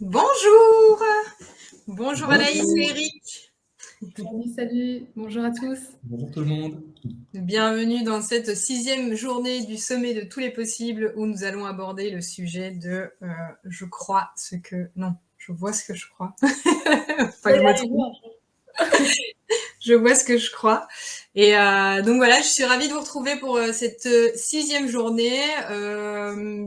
Bonjour! Bonjour Anaïs et Bonjour, Eric. salut, salut, bonjour à tous. bonjour tout le monde. Bienvenue dans cette 6e journée du sommet de tous les possibles où nous allons aborder le sujet de je crois ce que... Non, je vois ce que je crois. Pas que je me trompe. Je vois ce que je crois. Et donc voilà, je suis ravie de vous retrouver pour cette 6e journée.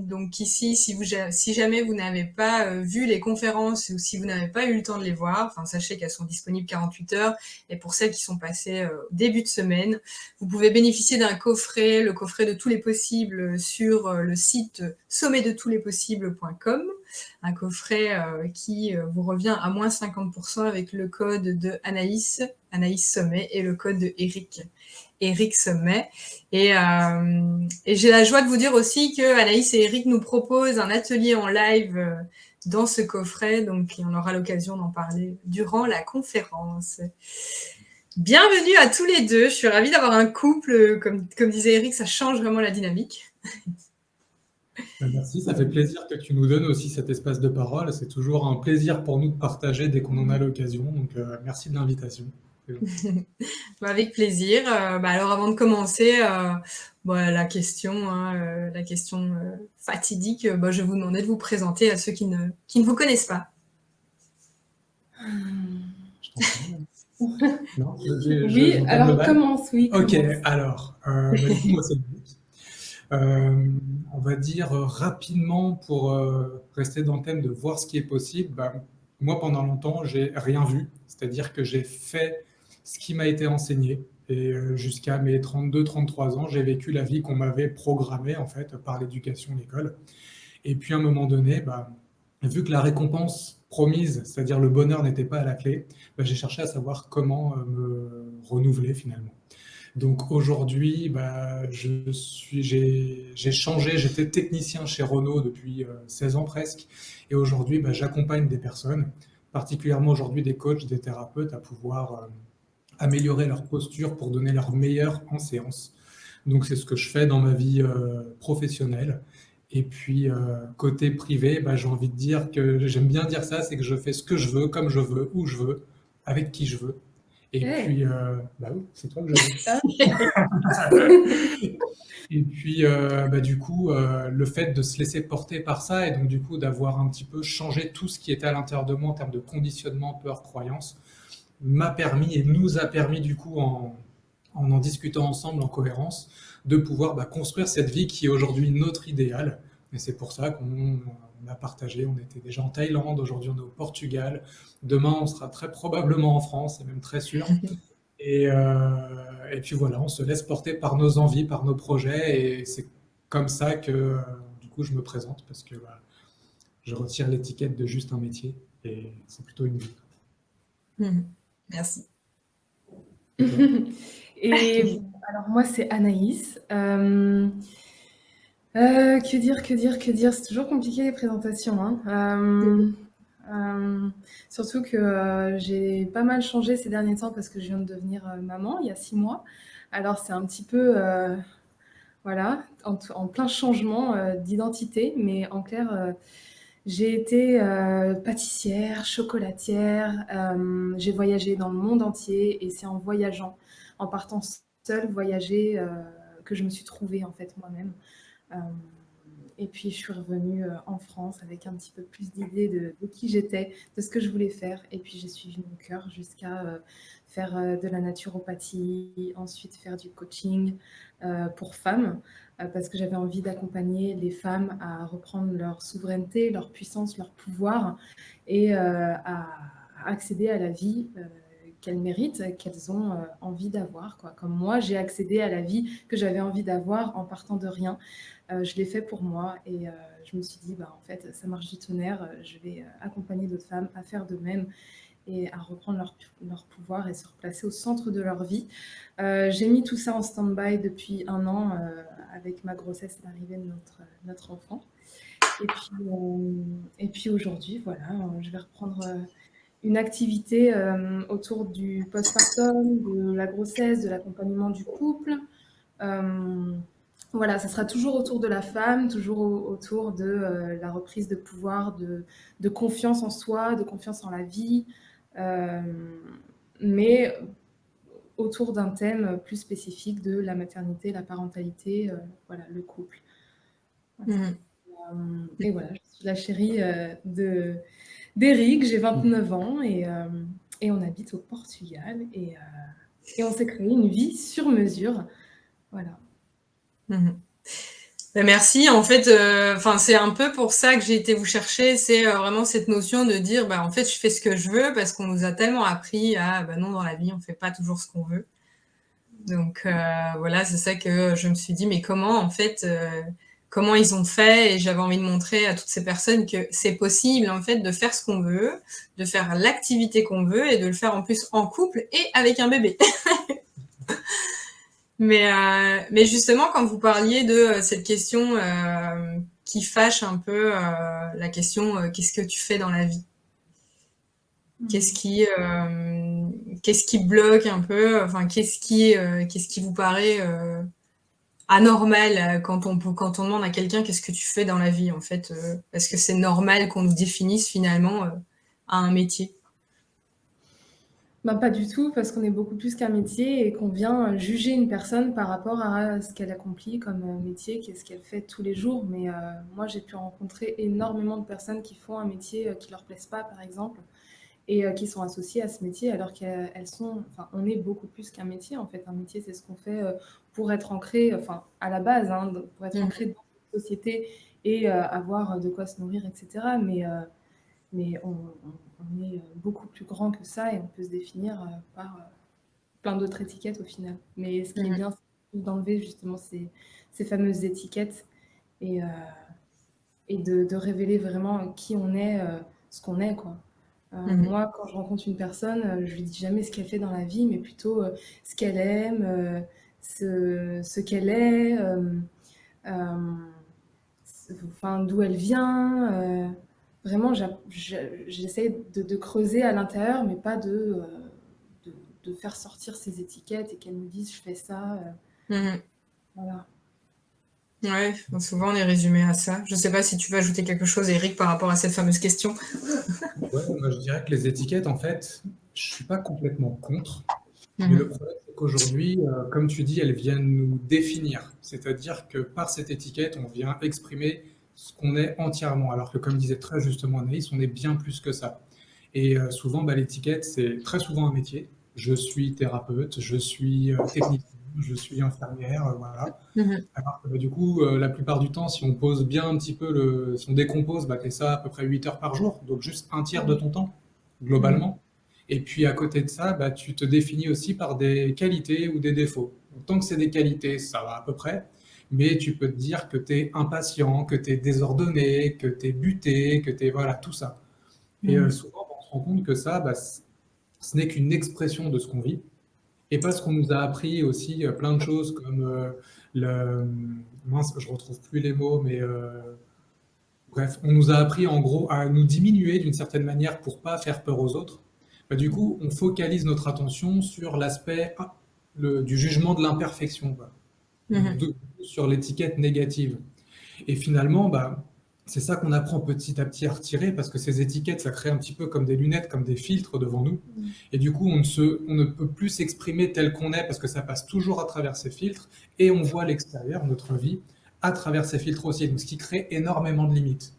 Donc ici, si jamais vous n'avez pas vu les conférences ou si vous n'avez pas eu le temps de les voir, enfin sachez qu'elles sont disponibles 48 heures. Et pour celles qui sont passées au début de semaine, vous pouvez bénéficier d'un coffret, le coffret de tous les possibles sur le site sommetdetouslespossibles.com. Un coffret qui vous revient à moins 50% avec le code de Anaïs Sommet et le code de Eric Sommet. Et j'ai la joie de vous dire aussi que Anaïs et Eric nous proposent un atelier en live dans ce coffret, donc on aura l'occasion d'en parler durant la conférence. Bienvenue à tous les deux, je suis ravie d'avoir un couple, comme disait Eric, ça change vraiment la dynamique. Merci, ça fait plaisir que tu nous donnes aussi cet espace de parole. C'est toujours un plaisir pour nous de partager dès qu'on en a l'occasion. Donc, merci de l'invitation. Avec plaisir. Alors avant de commencer, la question fatidique, je vais vous demander de vous présenter à ceux qui ne vous connaissent pas. Je t'en prie. Non, Oui, alors commence, oui. Ok, commence. alors, du coup, moi, c'est Eric. On va dire rapidement, pour rester dans le thème de voir ce qui est possible, moi, pendant longtemps, j'ai rien vu. C'est-à-dire que j'ai fait ce qui m'a été enseigné. Et jusqu'à mes 32-33 ans, j'ai vécu la vie qu'on m'avait programmée, en fait, par l'éducation, l'école. Et puis, à un moment donné, vu que la récompense promise, c'est-à-dire le bonheur, n'était pas à la clé, j'ai cherché à savoir comment me renouveler, finalement. Donc aujourd'hui, j'ai changé, j'étais technicien chez Renault depuis 16 ans presque, et aujourd'hui, j'accompagne des personnes, particulièrement aujourd'hui des coachs, des thérapeutes, à pouvoir améliorer leur posture pour donner leur meilleur en séance. Donc c'est ce que je fais dans ma vie professionnelle. Et puis côté privé, j'ai envie de dire que j'aime bien dire ça, c'est que je fais ce que je veux, comme je veux, où je veux, avec qui je veux. Et puis, oui, c'est toi que j'avais. Et puis, du coup, le fait de se laisser porter par ça et donc du coup d'avoir un petit peu changé tout ce qui était à l'intérieur de moi en termes de conditionnement, peur, croyance, m'a permis et nous a permis du coup en discutant ensemble en cohérence de pouvoir construire cette vie qui est aujourd'hui notre idéal. Et c'est pour ça qu'on a partagé, on était déjà en Thaïlande, aujourd'hui on est au Portugal, demain on sera très probablement en France, et même très sûr. Et puis voilà, on se laisse porter par nos envies, par nos projets, et c'est comme ça que du coup je me présente, parce que je retire l'étiquette de juste un métier, et c'est plutôt une vie. Merci. Et alors moi c'est Anaïs. Que dire, c'est toujours compliqué les présentations, hein. Surtout que j'ai pas mal changé ces derniers temps parce que je viens de devenir maman il y a 6 mois. Alors c'est un petit peu, voilà, en plein changement d'identité, mais en clair, j'ai été pâtissière, chocolatière, j'ai voyagé dans le monde entier et c'est en voyageant, en partant seule voyager, que je me suis trouvée en fait moi-même. Et puis je suis revenue en France avec un petit peu plus d'idées de qui j'étais, de ce que je voulais faire. Et puis j'ai suivi mon cœur jusqu'à faire de la naturopathie, ensuite faire du coaching pour femmes, parce que j'avais envie d'accompagner les femmes à reprendre leur souveraineté, leur puissance, leur pouvoir et à accéder à la vie qu'elles méritent, qu'elles ont envie d'avoir, quoi. Comme moi, j'ai accédé à la vie que j'avais envie d'avoir en partant de rien. Je l'ai fait pour moi et je me suis dit, en fait, ça marche du tonnerre, je vais accompagner d'autres femmes à faire de même et à reprendre leur pouvoir et se replacer au centre de leur vie. J'ai mis tout ça en stand-by depuis 1 an avec ma grossesse et l'arrivée de notre enfant. Et puis aujourd'hui, voilà, je vais reprendre une activité autour du postpartum, de la grossesse, de l'accompagnement du couple. Voilà, ça sera toujours autour de la femme, toujours autour de la reprise de pouvoir, de confiance en soi, de confiance en la vie, euh, mais autour d'un thème plus spécifique de la maternité, la parentalité, voilà, le couple. Voilà. Mhm. Et voilà, je suis la chérie d'Éric, j'ai 29 ans et on habite au Portugal et on s'est créé une vie sur mesure. Voilà. Mhm. Ben, merci. En fait, c'est un peu pour ça que j'ai été vous chercher. C'est vraiment cette notion de dire, en fait, je fais ce que je veux parce qu'on nous a tellement appris à, non, dans la vie, on fait pas toujours ce qu'on veut. Donc voilà, c'est ça que je me suis dit, mais comment, en fait, comment ils ont fait? Et j'avais envie de montrer à toutes ces personnes que c'est possible, en fait, de faire ce qu'on veut, de faire l'activité qu'on veut et de le faire en plus en couple et avec un bébé. Mais justement, quand vous parliez de cette question qui fâche un peu, la question qu'est-ce que tu fais dans la vie? Qu'est-ce qui bloque un peu? Enfin, qu'est-ce qui vous paraît anormal quand on demande à quelqu'un qu'est-ce que tu fais dans la vie en fait? Est-ce que c'est normal qu'on nous définisse finalement à un métier? Pas du tout, parce qu'on est beaucoup plus qu'un métier et qu'on vient juger une personne par rapport à ce qu'elle accomplit comme métier, qu'est-ce qu'elle fait tous les jours. Mais moi, j'ai pu rencontrer énormément de personnes qui font un métier qui leur plaise pas, par exemple, et qui sont associées à ce métier, alors qu'elles sont... Enfin, on est beaucoup plus qu'un métier, en fait. Un métier, c'est ce qu'on fait pour être ancré, enfin, à la base, hein, pour être ancré dans la société et avoir de quoi se nourrir, etc. Mais on est beaucoup plus grand que ça et on peut se définir par plein d'autres étiquettes au final. Mais ce qui est bien, c'est d'enlever justement ces fameuses étiquettes et, de révéler vraiment qui on est, ce qu'on est, quoi. Moi, quand je rencontre une personne, je lui dis jamais ce qu'elle fait dans la vie, mais plutôt ce qu'elle aime, ce qu'elle est, enfin, d'où elle vient. Vraiment, j'essaie de creuser à l'intérieur, mais pas de, de faire sortir ces étiquettes et qu'elle me dise je fais ça. Voilà. Ouais, souvent on est résumé à ça. Je sais pas si tu veux ajouter quelque chose, Eric, par rapport à cette fameuse question. Ouais, moi je dirais que les étiquettes, en fait, je suis pas complètement contre. Mais le problème, c'est qu'aujourd'hui, comme tu dis, elles viennent nous définir. C'est-à-dire que par cette étiquette, on vient exprimer ce qu'on est entièrement. Alors que, comme disait très justement Anaïs, on est bien plus que ça. Et souvent, l'étiquette, c'est très souvent un métier. Je suis thérapeute, je suis technicien, je suis infirmière, voilà. Alors que, du coup, la plupart du temps, si on pose bien un petit peu si on décompose, tu ça à peu près 8 heures par jour, donc juste un tiers de ton temps, globalement. Et puis à côté de ça, tu te définis aussi par des qualités ou des défauts. Donc, tant que c'est des qualités, ça va à peu près, mais tu peux te dire que tu es impatient, que tu es désordonné, que tu es buté, que tu es... Voilà, tout ça. Et souvent, on se rend compte que ça, ce n'est qu'une expression de ce qu'on vit. Et parce qu'on nous a appris aussi plein de choses comme le... Mince, je retrouve plus les mots, mais bref, on nous a appris en gros à nous diminuer d'une certaine manière pour pas faire peur aux autres. Du coup, on focalise notre attention sur l'aspect du jugement de l'imperfection, quoi. Sur l'étiquette négative. Et finalement, c'est ça qu'on apprend petit à petit à retirer, parce que ces étiquettes, ça crée un petit peu comme des lunettes, comme des filtres devant nous. Et du coup, on ne peut plus s'exprimer tel qu'on est, parce que ça passe toujours à travers ces filtres, et on voit l'extérieur, notre vie, à travers ces filtres aussi. Donc, ce qui crée énormément de limites.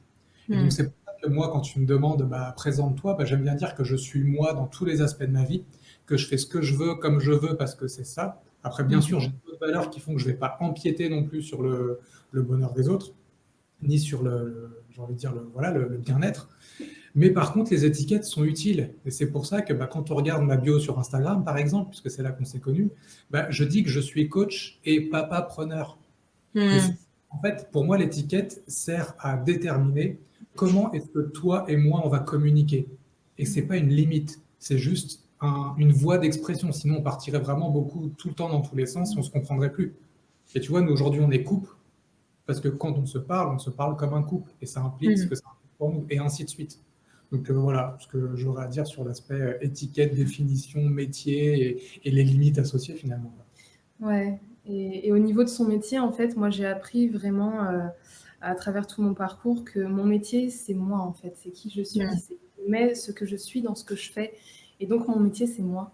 Et donc, c'est pour ça que moi, quand tu me demandes, présente-toi, j'aime bien dire que je suis moi dans tous les aspects de ma vie, que je fais ce que je veux, comme je veux, parce que c'est ça. Après, bien sûr, j'ai d'autres valeurs qui font que je ne vais pas empiéter non plus sur le bonheur des autres, ni sur j'ai envie de dire, voilà, le bien-être. Mais par contre, les étiquettes sont utiles. Et c'est pour ça que quand on regarde ma bio sur Instagram, par exemple, puisque c'est là qu'on s'est connus, je dis que je suis coach et papa-preneur. En fait, pour moi, l'étiquette sert à déterminer comment est-ce que toi et moi, on va communiquer. Et ce n'est pas une limite, c'est juste une voie d'expression. Sinon, on partirait vraiment beaucoup tout le temps dans tous les sens et on ne se comprendrait plus. Et tu vois, nous, aujourd'hui, on est couple, parce que quand on se parle comme un couple. Et ça implique ce que ça implique pour nous, et ainsi de suite. Donc voilà ce que j'aurais à dire sur l'aspect étiquette, définition, métier et les limites associées finalement. Ouais, Et au niveau de son métier, en fait, moi, j'ai appris vraiment à travers tout mon parcours que mon métier, c'est moi, en fait. C'est qui je suis. Mm. Je mets ce que je suis dans ce que je fais. Et donc, mon métier, c'est moi,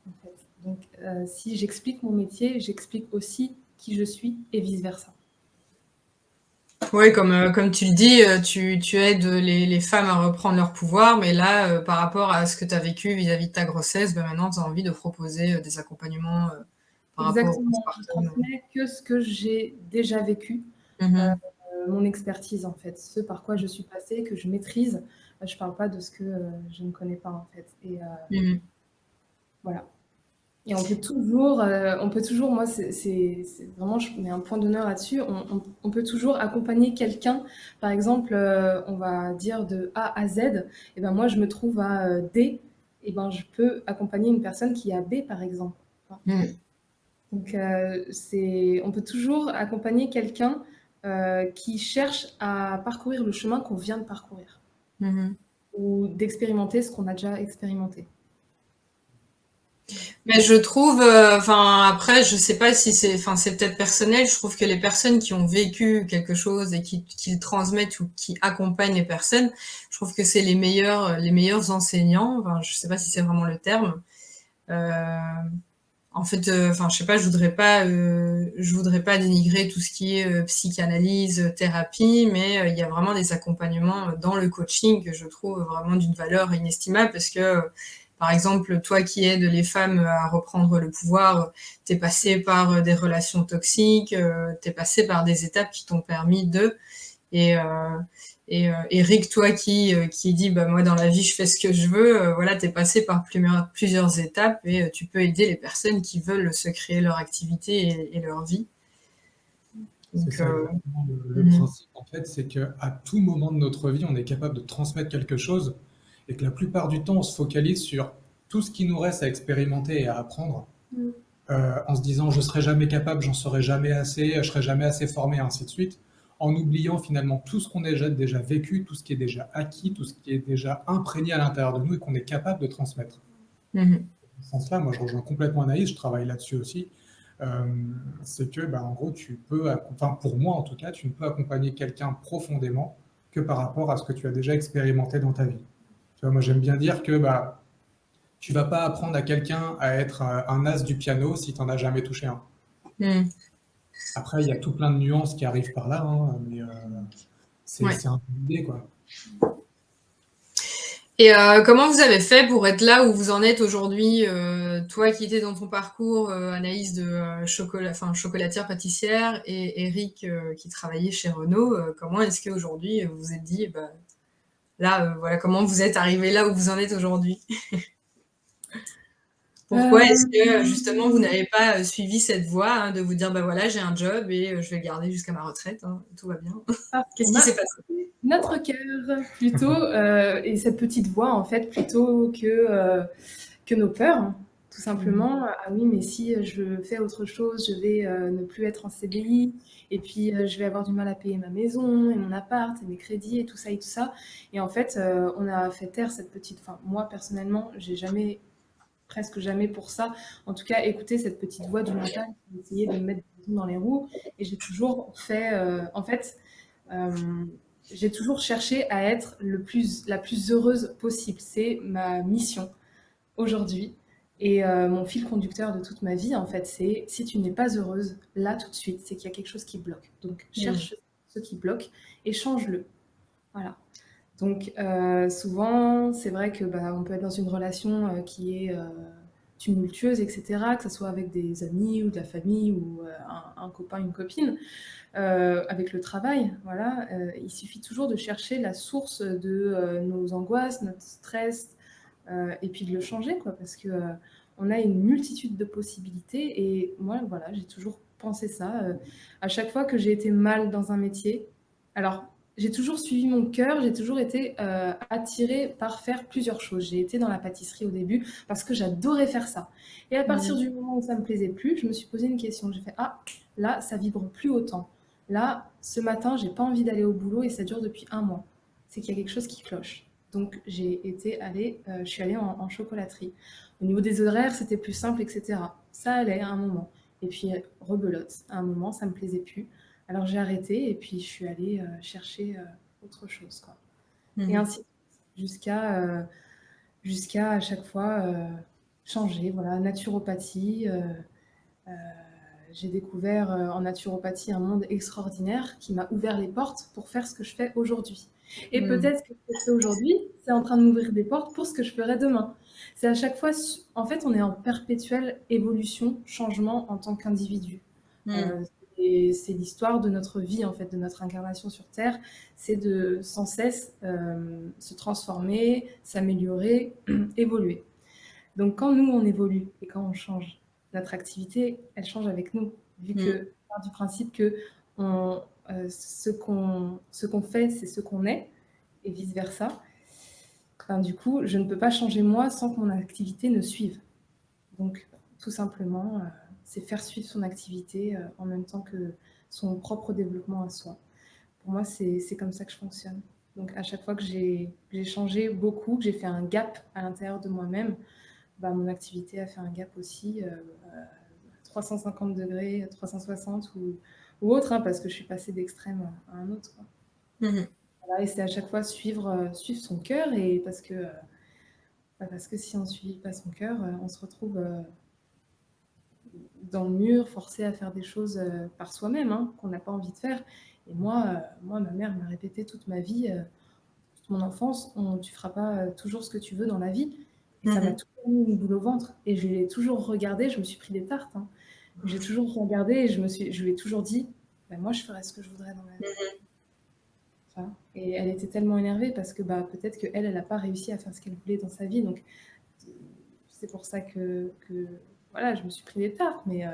en fait. Donc, si j'explique mon métier, j'explique aussi qui je suis et vice-versa. Oui, comme tu le dis, tu aides les femmes à reprendre leur pouvoir, mais là, par rapport à ce que tu as vécu vis-à-vis de ta grossesse, maintenant, tu as envie de proposer des accompagnements par rapport au Exactement. Je postpartum. transmets que ce que j'ai déjà vécu, Mhm. mon expertise, en fait. Ce par quoi je suis passée, que je maîtrise. Je parle pas de ce que je ne connais pas, en fait. Et Mhm. voilà. Et on peut toujours, moi, c'est vraiment, je mets un point d'honneur là-dessus, on peut toujours accompagner quelqu'un, par exemple, on va dire de A à Z, et ben moi, je me trouve à D, et ben je peux accompagner une personne qui est à B, par exemple. Mhm. Donc, on peut toujours accompagner quelqu'un qui cherche à parcourir le chemin qu'on vient de parcourir, Mhm. ou d'expérimenter ce qu'on a déjà expérimenté. Mais je trouve, enfin après, je sais pas si c'est peut-être personnel. Je trouve que les personnes qui ont vécu quelque chose et qui le transmettent ou qui accompagnent les personnes, je trouve que c'est les meilleurs enseignants. Enfin, je sais pas si c'est vraiment le terme. Euh, En fait, enfin, je sais pas, je voudrais pas dénigrer tout ce qui est psychanalyse, thérapie, mais il y a vraiment des accompagnements dans le coaching que je trouve vraiment d'une valeur inestimable parce que, par exemple, toi qui aides les femmes à reprendre le pouvoir, t'es passé par des relations toxiques, t'es passé par des étapes qui t'ont permis de et, Eric, toi qui dit bah moi dans la vie je fais ce que je veux, voilà, t'es passé par plusieurs étapes et tu peux aider les personnes qui veulent se créer leur activité et leur vie. C'est Donc, ça exactement le mhm, principe, en fait, c'est qu'à tout moment de notre vie, on est capable de transmettre quelque chose et que la plupart du temps, on se focalise sur tout ce qui nous reste à expérimenter et à apprendre, Mm. en se disant je serai jamais capable, j'en saurai jamais assez, je serai jamais assez formé, et ainsi de suite, en oubliant finalement tout ce qu'on a déjà vécu, tout ce qui est déjà acquis, tout ce qui est déjà imprégné à l'intérieur de nous et qu'on est capable de transmettre. mhm, Dans ce sens-là, moi je rejoins complètement Anaïs, je travaille là-dessus aussi. Euh, c'est que, bah, en gros, enfin pour moi en tout cas, tu ne peux accompagner quelqu'un profondément que par rapport à ce que tu as déjà expérimenté dans ta vie. Tu vois, moi j'aime bien dire que bah, tu vas pas apprendre à quelqu'un à être un as du piano si tu n'en as jamais touché un. mhm. Après, il y a tout plein de nuances qui arrivent par là, hein, mais Ouais. c'est un peu l'idée, quoi. Et comment vous avez fait pour être là où vous en êtes aujourd'hui, toi qui étais dans ton parcours, Anaïs de chocolatière pâtissière et Eric qui travaillait chez Renault, comment est-ce qu'aujourd'hui vous vous êtes dit, bah, là, voilà, comment vous êtes arrivé là où vous en êtes aujourd'hui? Pourquoi est-ce que justement vous n'avez pas suivi cette voie hein, de vous dire bah voilà j'ai un job et je vais le garder jusqu'à ma retraite, hein, tout va bien. Parce Qu'est-ce qu'on qui a s'est passé? notre cœur plutôt, et cette petite voix en fait, plutôt que nos peurs, hein, tout Mhm. simplement. Ah oui, mais si je fais autre chose, je vais ne plus être en CDI, et puis je vais avoir du mal à payer ma maison, et mon appart, et mes crédits, et tout ça, et tout ça. Et en fait, on a fait taire cette petite... Enfin, moi, personnellement, j'ai jamais, presque jamais pour ça, en tout cas, écouté cette petite voix du mental qui essayait de me mettre des bâtons dans les roues. Et j'ai toujours fait... en fait, euh, j'ai toujours cherché à être la plus heureuse possible. C'est ma mission aujourd'hui. Et mon fil conducteur de toute ma vie, en fait, c'est si tu n'es pas heureuse, là, tout de suite, c'est qu'il y a quelque chose qui bloque. Donc, Mhm. cherche ce qui bloque et change-le. Voilà. Donc, souvent, c'est vrai que bah, on peut être dans une relation qui est tumultueuse, etc., que ce soit avec des amis ou de la famille ou un copain, une copine, avec le travail. Voilà. Il suffit toujours de chercher la source de nos angoisses, notre stress, et puis de le changer, quoi, parce que on a une multitude de possibilités. Et moi, voilà, j'ai toujours pensé ça. À chaque fois que j'ai été mal dans un métier, alors j'ai toujours suivi mon cœur, j'ai toujours été attirée par faire plusieurs choses. J'ai été dans la pâtisserie au début parce que j'adorais faire ça. Et à partir Mhm. du moment où ça me plaisait plus, je me suis posé une question. J'ai fait ah là, ça vibre plus autant. Là, ce matin, j'ai pas envie d'aller au boulot et ça dure depuis un mois. C'est qu'il y a quelque chose qui cloche. Donc je suis allée en chocolaterie. Au niveau des horaires, c'était plus simple, etc. Ça allait à un moment. Et puis, rebelote. À un moment, ça me plaisait plus. Alors, j'ai arrêté et puis je suis allée chercher autre chose, quoi. Et ainsi, jusqu'à à chaque fois changer. Voilà, naturopathie. J'ai découvert en naturopathie un monde extraordinaire qui m'a ouvert les portes pour faire ce que je fais aujourd'hui. Et peut-être que ce que je fais aujourd'hui, c'est en train de m'ouvrir des portes pour ce que je ferai demain. C'est à chaque fois, en fait, on est en perpétuelle évolution, changement en tant qu'individu. Et c'est l'histoire de notre vie, en fait, de notre incarnation sur Terre. C'est de sans cesse se transformer, s'améliorer, évoluer. Donc quand nous, on évolue et quand on change, notre activité, elle change avec nous. Vu que on part du principe que ce qu'on fait, c'est ce qu'on est, et vice-versa. Ben, du coup, je ne peux pas changer moi sans que mon activité ne suive. Donc, tout simplement, c'est faire suivre son activité en même temps que son propre développement à soi. Pour moi, c'est comme ça que je fonctionne. Donc, à chaque fois que j'ai changé beaucoup, que j'ai fait un gap à l'intérieur de moi-même, bah, mon activité a fait un gap aussi, 350 degrés, 360 ou autre, hein, parce que je suis passée d'extrême à un autre, quoi. Voilà, et c'est à chaque fois suivre son cœur, et parce que si on ne suit pas son cœur, on se retrouve dans le mur, forcé à faire des choses par soi-même, hein, qu'on n'a pas envie de faire. Et moi, ma mère m'a répété toute ma vie, toute mon enfance, tu ne feras pas toujours ce que tu veux dans la vie. Et ça m'a toujours mis une boule au ventre. Et je l'ai toujours regardé, je me suis pris des tartes. Hein. J'ai toujours regardé et je lui ai toujours dit, moi, je ferai ce que je voudrais dans la vie. Enfin, et elle était tellement énervée parce que peut-être qu'elle n'a pas réussi à faire ce qu'elle voulait dans sa vie. Donc, c'est pour ça que voilà, je me suis pris des tartes. Mais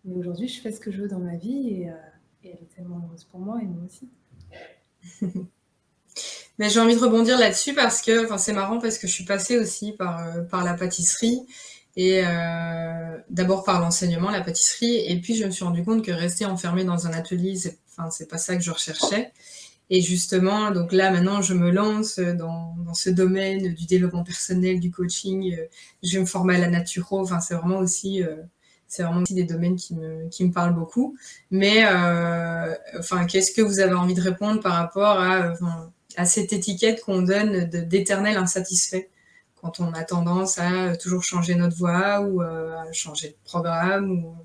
aujourd'hui, je fais ce que je veux dans ma vie et elle est tellement heureuse pour moi et moi aussi. Mais j'ai envie de rebondir là-dessus parce que c'est marrant parce que je suis passée aussi par la pâtisserie et d'abord par l'enseignement, la pâtisserie, et puis je me suis rendu compte que rester enfermée dans un atelier, c'est pas ça que je recherchais. Et justement, donc là maintenant je me lance dans ce domaine du développement personnel, du coaching, je vais me former à la naturo, c'est vraiment aussi des domaines qui me parlent beaucoup. Mais qu'est-ce que vous avez envie de répondre par rapport à cette étiquette qu'on donne d'éternel insatisfait, quand on a tendance à toujours changer notre voie ou à changer de programme ou...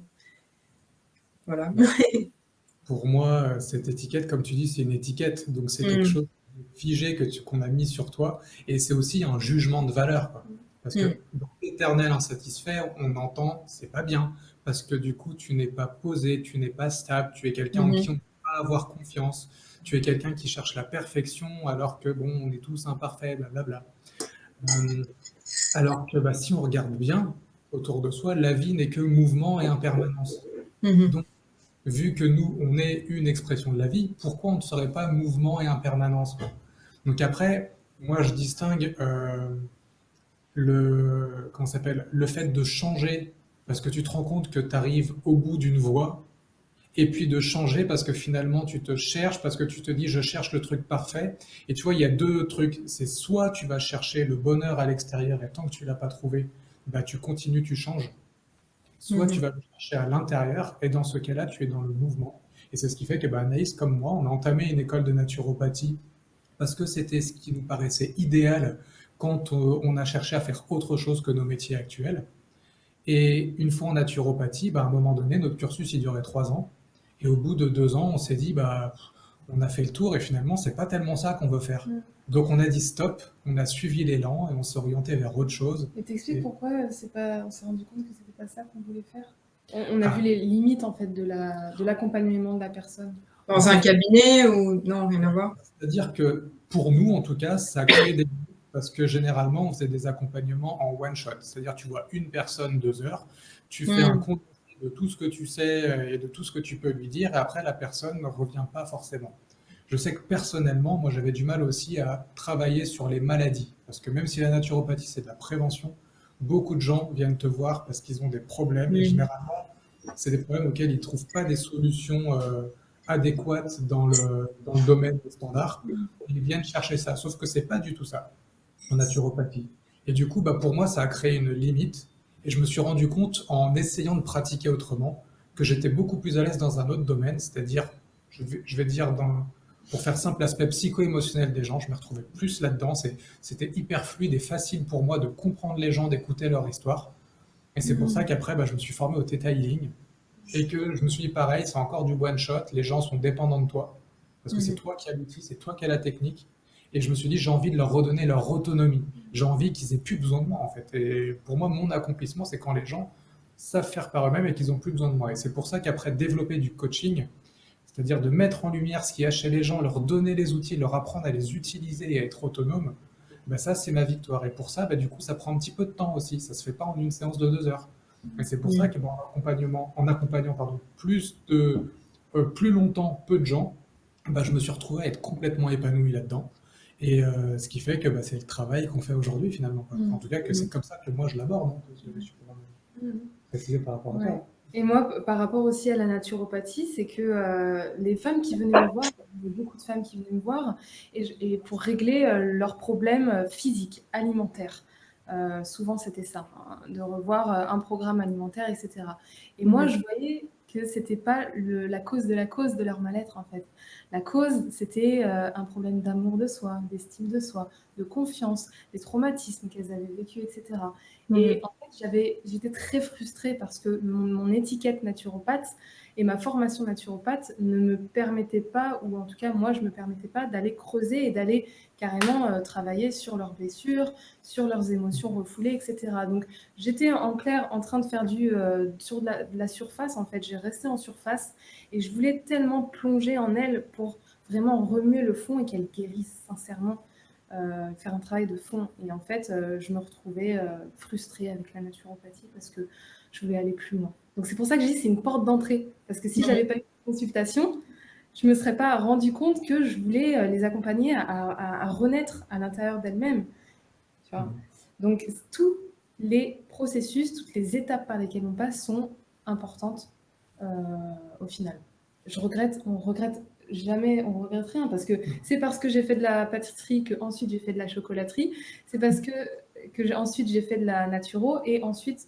Voilà. Pour moi, cette étiquette, comme tu dis, c'est une étiquette. Donc, c'est quelque chose de figé qu'on a mis sur toi. Et c'est aussi un jugement de valeur, quoi. Parce que dans l'éternel insatisfait, on entend, c'est pas bien. Parce que du coup, tu n'es pas posé, tu n'es pas stable, tu es quelqu'un en qui on ne peut pas avoir confiance. Tu es quelqu'un qui cherche la perfection alors que, on est tous imparfaits, blablabla. Alors que si on regarde bien autour de soi, la vie n'est que mouvement et impermanence. Donc, vu que nous, on est une expression de la vie, pourquoi on ne serait pas mouvement et impermanence, quoi. Donc après, moi, je distingue le fait de changer parce que tu te rends compte que tu arrives au bout d'une voie, et puis de changer parce que finalement tu te cherches, parce que tu te dis je cherche le truc parfait. Et tu vois, il y a deux trucs. C'est soit tu vas chercher le bonheur à l'extérieur et tant que tu l'as pas trouvé, tu continues, tu changes. Soit tu vas le chercher à l'intérieur et dans ce cas-là, tu es dans le mouvement. Et c'est ce qui fait que Anaïs, comme moi, on a entamé une école de naturopathie parce que c'était ce qui nous paraissait idéal quand on a cherché à faire autre chose que nos métiers actuels. Et une fois en naturopathie, à un moment donné, notre cursus, il durait 3 ans. Et au bout de 2 ans, on s'est dit, on a fait le tour et finalement, c'est pas tellement ça qu'on veut faire. Donc on a dit stop, on a suivi l'élan et on s'est orienté vers autre chose. Et t'expliques pourquoi on s'est rendu compte que c'était pas ça qu'on voulait faire. On a vu les limites en fait de l'accompagnement de la personne. Dans un cabinet ou non, rien à voir. C'est-à-dire que pour nous, en tout cas, ça a créé des limites parce que généralement, on faisait des accompagnements en one shot. C'est-à-dire tu vois une personne 2 heures, tu fais un compte de tout ce que tu sais et de tout ce que tu peux lui dire, et après la personne ne revient pas forcément. Je sais que personnellement, moi j'avais du mal aussi à travailler sur les maladies, parce que même si la naturopathie c'est de la prévention, beaucoup de gens viennent te voir parce qu'ils ont des problèmes, et généralement c'est des problèmes auxquels ils ne trouvent pas des solutions adéquates dans le domaine des standards. Ils viennent chercher ça, sauf que c'est pas du tout ça en naturopathie. Et du coup, pour moi, ça a créé une limite. Et je me suis rendu compte en essayant de pratiquer autrement que j'étais beaucoup plus à l'aise dans un autre domaine, c'est-à-dire, je vais dire, pour faire simple, l'aspect psycho-émotionnel des gens. Je me retrouvais plus là-dedans. C'était hyper fluide et facile pour moi de comprendre les gens, d'écouter leur histoire. Et c'est pour ça qu'après, bah, je me suis formé au Theta Healing et que je me suis dit pareil, c'est encore du one shot. Les gens sont dépendants de toi parce que c'est toi qui as l'outil, c'est toi qui as la technique. Et je me suis dit, j'ai envie de leur redonner leur autonomie. J'ai envie qu'ils aient plus besoin de moi, en fait. Et pour moi, mon accomplissement, c'est quand les gens savent faire par eux-mêmes et qu'ils ont plus besoin de moi. Et c'est pour ça qu'après, développer du coaching, c'est-à-dire de mettre en lumière ce qu'il y a chez les gens, leur donner les outils, leur apprendre à les utiliser et à être autonome, bah ça, c'est ma victoire. Et pour ça, bah, du coup, ça prend un petit peu de temps aussi. Ça se fait pas en une séance de 2 heures. Et c'est pour ça que, bon, en accompagnant pardon, plus longtemps, peu de gens, bah, je me suis retrouvé à être complètement épanoui là-dedans. Et ce qui fait que bah, c'est le travail qu'on fait aujourd'hui finalement, quoi. En tout cas, que c'est comme ça que moi je l'aborde, hein, si je peux préciser par rapport à Ouais. toi. Et moi, par rapport aussi à la naturopathie, c'est que les femmes qui venaient me voir, il y avait beaucoup de femmes qui venaient me voir, et pour régler leurs problèmes physiques, alimentaires. Souvent, c'était ça, hein, de revoir un programme alimentaire, etc. Et moi, je voyais que c'était pas la cause de leur mal-être, en fait. La cause, c'était un problème d'amour de soi, d'estime de soi, de confiance, des traumatismes qu'elles avaient vécus, etc. Et en fait, j'étais très frustrée parce que mon étiquette naturopathe et ma formation naturopathe ne me permettaient pas, ou en tout cas moi je ne me permettais pas d'aller creuser et d'aller carrément travailler sur leurs blessures, sur leurs émotions refoulées, etc. Donc j'étais en clair en train de faire sur de la surface, en fait. J'ai resté en surface et je voulais tellement plonger en elle pour vraiment remuer le fond et qu'elle guérisse sincèrement, faire un travail de fond. Et en fait, je me retrouvais frustrée avec la naturopathie parce que je voulais aller plus loin. Donc c'est pour ça que je dis que c'est une porte d'entrée. Parce que si j'avais pas eu de consultation, je me serais pas rendu compte que je voulais les accompagner à renaître à l'intérieur d'elles-mêmes. Tu vois. Donc tous les processus, toutes les étapes par lesquelles on passe sont importantes au final. On regrette jamais, on regrette rien, parce que c'est parce que j'ai fait de la pâtisserie que ensuite j'ai fait de la chocolaterie, c'est parce que ensuite j'ai fait de la naturo, et ensuite